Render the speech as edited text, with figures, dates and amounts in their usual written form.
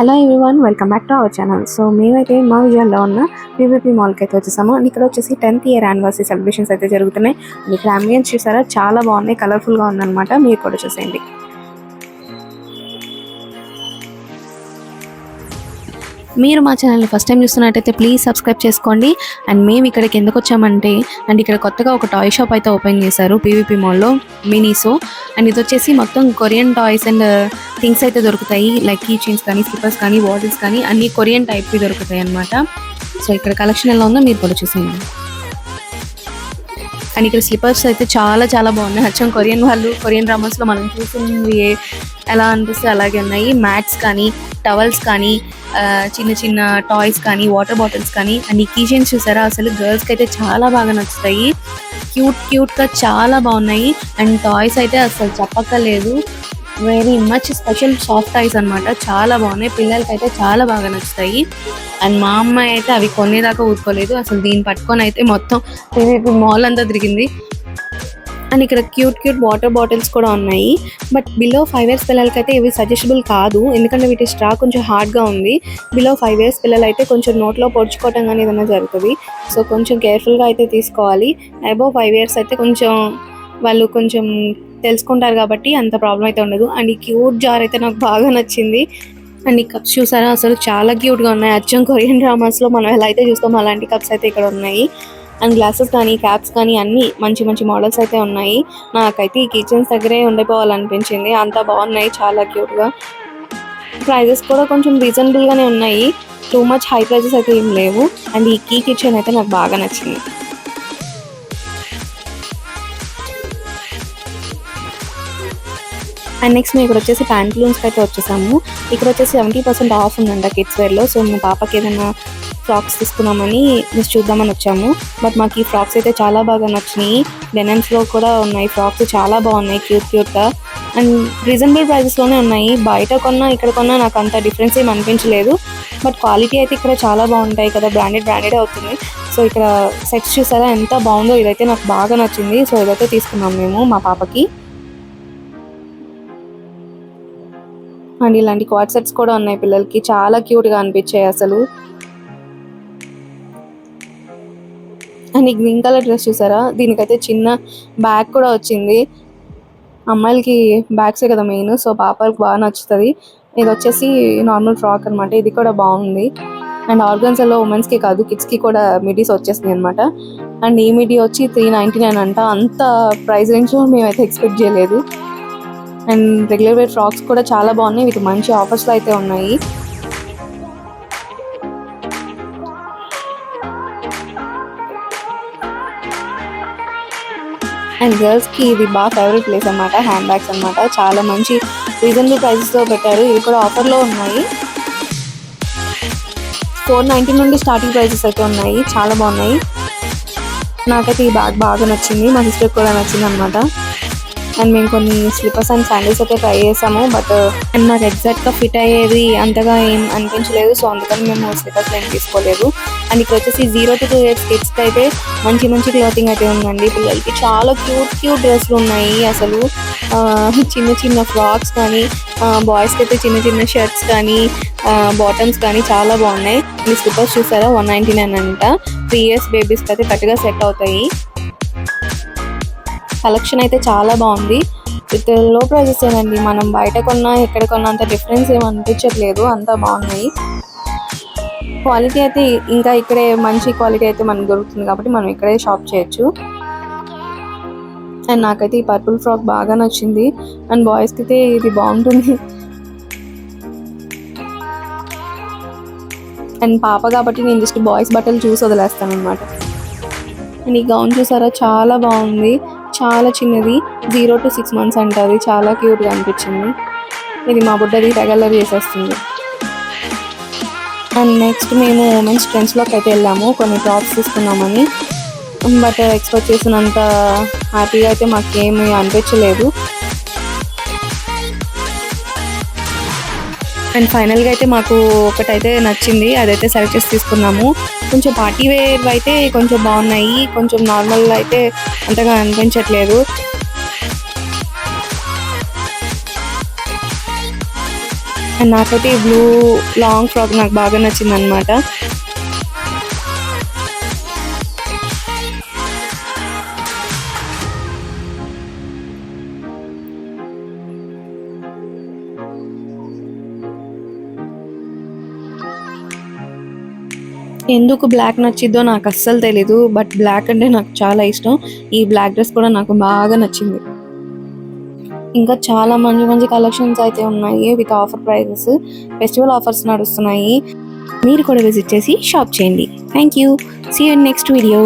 Hello everyone, welcome back to our channel. So మేమైతే మా విజయాల్లో ఉన్న పీవీపీ మాల్కి అయితే వచ్చేసాము. అండ్ ఇక్కడ వచ్చేసి 10th ఇయర్ యానివర్సరీ సెలబ్రేషన్స్ అయితే జరుగుతున్నాయి. అండ్ ఇక్కడ అంబియన్స్ చూసారా, చాలా బాగున్నాయి, కలర్ఫుల్గా ఉందన్నమాట. మీరు కూడా చూసేయండి. మీరు మా ఛానల్ని ఫస్ట్ టైం చూస్తున్నట్టయితే ప్లీజ్ సబ్స్క్రైబ్ చేసుకోండి. అండ్ మేము ఇక్కడికి ఎందుకు వచ్చామంటే, అండ్ ఇక్కడ కొత్తగా ఒక టాయ్ షాప్ అయితే ఓపెన్ చేశారు పీవీపీ మాల్లో, మినీసో. అండ్ ఇది వచ్చేసి మొత్తం కొరియన్ టాయ్స్ అండ్ థింగ్స్ అయితే దొరుకుతాయి. లైక్ కీ చైన్స్ కానీ, స్లిప్పర్స్ కానీ, బాటిల్స్ కానీ అన్ని కొరియన్ టైప్వి దొరుకుతాయి అన్నమాట. సో ఇక్కడ కలెక్షన్ ఎలా ఉందో మీరు కూడా చూసేయండి. అండ్ ఇక్కడ స్లిప్పర్స్ అయితే చాలా చాలా బాగున్నాయి. అచ్చం కొరియన్ డ్రామాస్లో మనం చూసింది ఎలా అనిపిస్తే అలాగే ఉన్నాయి. మ్యాట్స్ కానీ, టవల్స్ కానీ, చిన్న చిన్న టాయ్స్ కానీ, వాటర్ బాటిల్స్ కానీ, అండ్ ఈ కీ చైన్స్ చూసారా, అసలు గర్ల్స్కి అయితే చాలా బాగా నచ్చుతాయి. క్యూట్గా చాలా బాగున్నాయి. అండ్ టాయ్స్ అయితే అసలు చెప్పక్కర్లేదు, very much special soft toys అనమాట. చాలా బాగున్నాయి, పిల్లలకి అయితే చాలా బాగా నచ్చుతాయి. అండ్ మా అమ్మాయి అయితే అవి కొనేదాకా ఊరుకోలేదు, అసలు దీన్ని పట్టుకొని అయితే మొత్తం పీవీపీ మాల్ అంతా తిరిగింది. అండ్ ఇక్కడ క్యూట్ వాటర్ బాటిల్స్ కూడా ఉన్నాయి. బట్ బిలో 5 years పిల్లలకైతే ఇవి సజెస్టబుల్ కాదు, ఎందుకంటే వీటి స్ట్రా కొంచెం హార్డ్గా ఉంది. బిలో 5 years పిల్లలు అయితే కొంచెం నోట్లో పొడుచుకోవటం కానీ ఏదైనా జరుగుతుంది. సో కొంచెం కేర్ఫుల్గా అయితే తీసుకోవాలి. అబోవ్ 5 years అయితే వాళ్ళు కొంచెం తెలుసుకుంటారు కాబట్టి అంత ప్రాబ్లం అయితే ఉండదు. అండ్ ఈ క్యూట్ జార్ అయితే నాకు బాగా నచ్చింది. అండ్ ఈ కప్స్ చూసారా, అసలు చాలా క్యూట్గా ఉన్నాయి. అచ్చం కొరియన్ డ్రామాస్లో మనం ఎలా అయితే చూస్తామో అలాంటి కప్స్ అయితే ఇక్కడ ఉన్నాయి. అండ్ గ్లాసెస్ కానీ, క్యాప్స్ కానీ అన్నీ మంచి మోడల్స్ అయితే ఉన్నాయి. నాకైతే ఈ కిచెన్స్ దగ్గరే ఉండిపోవాలనిపించింది, అంత బాగున్నాయి, చాలా క్యూట్గా. ప్రైజెస్ కూడా కొంచెం రీజనబుల్గానే ఉన్నాయి, టూ మచ్ హై ప్రైజెస్ అయితే ఏం లేవు. అండ్ ఈ కీ కిచెన్ అయితే నాకు బాగా నచ్చింది. అండ్ నెక్స్ట్ మేము ఇక్కడ వచ్చేసి ప్యాంట్లూన్స్కి అయితే వచ్చేసాము. ఇక్కడ వచ్చేసి 70% ఆఫ్ ఉందంట కిడ్స్ వేర్లో. సో మా పాపకి ఏదైనా ఫ్రాక్స్ తీసుకున్నామని జస్ట్ చూద్దామని వచ్చాము. బట్ మాకు ఈ ఫ్రాక్స్ అయితే చాలా బాగా నచ్చినాయి. డెనమ్స్లో కూడా ఉన్నాయి ఫ్రాక్స్, చాలా బాగున్నాయి, క్యూట్గా. అండ్ రీజనబుల్ ప్రైజెస్లోనే ఉన్నాయి. బయట కొన్నా ఇక్కడ కొన్నా నాకు అంత డిఫరెన్స్ ఏం అనిపించలేదు. బట్ క్వాలిటీ అయితే ఇక్కడ చాలా బాగుంటాయి కదా, బ్రాండెడ్ అవుతుంది. సో ఇక్కడ సెట్స్ చూసారా ఎంత బాగుందో, ఇదైతే నాకు బాగా నచ్చింది. సో ఇదైతే తీసుకున్నాం మేము మా పాపకి. అండ్ ఇలాంటి క్వాడ్ సెట్స్ కూడా ఉన్నాయి పిల్లలకి, చాలా క్యూట్గా అనిపించాయి అసలు. అండ్ ఈ గ్రీన్ కలర్ డ్రెస్ చూసారా, దీనికైతే చిన్న బ్యాగ్ కూడా వచ్చింది. అమ్మాయిలకి బ్యాగ్సే కదా మెయిన్, సో పాపలకు బాగా నచ్చుతుంది. ఇది వచ్చేసి నార్మల్ ఫ్రాక్ అనమాట, ఇది కూడా బాగుంది. అండ్ ఆర్గన్స్లో ఉమెన్స్కి కాదు, కిడ్స్కి కూడా మిడీస్ వచ్చేసింది అనమాట. అండ్ ఈ మిడీ వచ్చి 399 అంట, అంత ప్రైస్ రేంజ్లో మేమైతే ఎక్స్పెక్ట్ చేయలేదు. అండ్ రెగ్యులర్ వేర్ ఫ్రాక్స్ కూడా చాలా బాగున్నాయి, వీటి మంచి ఆఫర్స్లో అయితే ఉన్నాయి. అండ్ గర్ల్స్కి ఇది బాగా ఫేవరెట్ ప్లేస్ అనమాట, హ్యాండ్ బ్యాగ్స్ అనమాట. చాలా మంచి రీజనబుల్ ప్రైజెస్తో పెట్టారు, ఇవి కూడా ఆఫర్లో ఉన్నాయి. 490 నుండి స్టార్టింగ్ ప్రైజెస్ అయితే ఉన్నాయి, చాలా బాగున్నాయి. నాకైతే ఈ బ్యాగ్ బాగా నచ్చింది, మా సిస్టర్కి కూడా నచ్చింది అనమాట. అండ్ మేము కొన్ని స్లిప్పర్స్ అండ్ శాండిల్స్ అయితే ట్రై చేసాము. బట్ అండ్ నాకు ఎగ్జాక్ట్గా ఫిట్ అయ్యేది అంతగా ఏం అనిపించలేదు. సో అందుకని మేము స్లిప్పర్స్ ఏం తీసుకోలేదు. అండ్ ఇక్కడ వచ్చేసి 0 to 2 years కిడ్స్కి అయితే మంచి క్లాతింగ్ అయితే ఉందండి. పిల్లలకి చాలా క్యూట్ డ్రెస్లు ఉన్నాయి అసలు. చిన్న ఫ్రాక్స్ కానీ, బాయ్స్కి అయితే చిన్న షర్ట్స్ కానీ, బాటమ్స్ కానీ చాలా బాగున్నాయి. ఈ స్లిప్పర్స్ చూసారా, 199 అంట. 3 years బేబీస్కి అయితే కరెక్ట్గా సెట్ అవుతాయి. కలెక్షన్ అయితే చాలా బాగుంది, విత్ లో ప్రైజెస్ ఏనండి. మనం బయట కొన్నా ఇక్కడ కొన్నా అంత డిఫరెన్స్ ఏమి అనిపించట్లేదు, అంతా బాగున్నాయి. క్వాలిటీ అయితే ఇంకా ఇక్కడే మంచి క్వాలిటీ అయితే మనకు దొరుకుతుంది కాబట్టి మనం ఇక్కడే షాప్ చేయొచ్చు. అండ్ నాకైతే ఈ పర్పుల్ ఫ్రాక్ బాగా నచ్చింది. అండ్ బాయ్స్కి అయితే ఇది బాగుంటుంది. అండ్ పాప కాబట్టి నేను జస్ట్ బాయ్స్ బట్టలు చూసి వదిలేస్తాను అనమాట. అండ్ ఈ గౌన్ చూసారా, చాలా బాగుంది, చాలా చిన్నది, 0 to 6 months అంటుంది, చాలా క్యూట్గా అనిపించింది. ఇది మా బుడ్డది తెగల్లర్ చేసేస్తుంది. అండ్ నెక్స్ట్ మేము ఉమెన్స్ ట్రెండ్స్లోకి అయితే వెళ్ళాము, కొన్ని టాప్స్ తీసుకున్నామని. బట్ ఎక్స్పెక్ట్ చేసినంత హ్యాపీగా అయితే మాకేమీ అనిపించలేదు. అండ్ ఫైనల్గా అయితే మాకు ఒకటైతే నచ్చింది, అదైతే సెలెక్ట్ చేసి తీసుకున్నాము. కొంచెం పార్టీ వేర్ అయితే కొంచెం బాగున్నాయి, కొంచెం నార్మల్ అయితే అంతగా అనిపించట్లేదు. అండ్ నాకైతే ఈ బ్లూ లాంగ్ ఫ్రాక్ నాకు బాగా నచ్చింది అనమాట. ఎందుకు బ్లాక్ నచ్చిద్దో నాకు అస్సలు తెలీదు, బట్ బ్లాక్ అంటే నాకు చాలా ఇష్టం. ఈ బ్లాక్ డ్రెస్ కూడా నాకు బాగా నచ్చింది. ఇంకా చాలా మంచి మంచి కలెక్షన్స్ అయితే ఉన్నాయి with offer prices. Festival offers నడుస్తున్నాయి. మీరు కూడా విజిట్ చేసి షాప్ చేయండి. Thank you. See you in next video.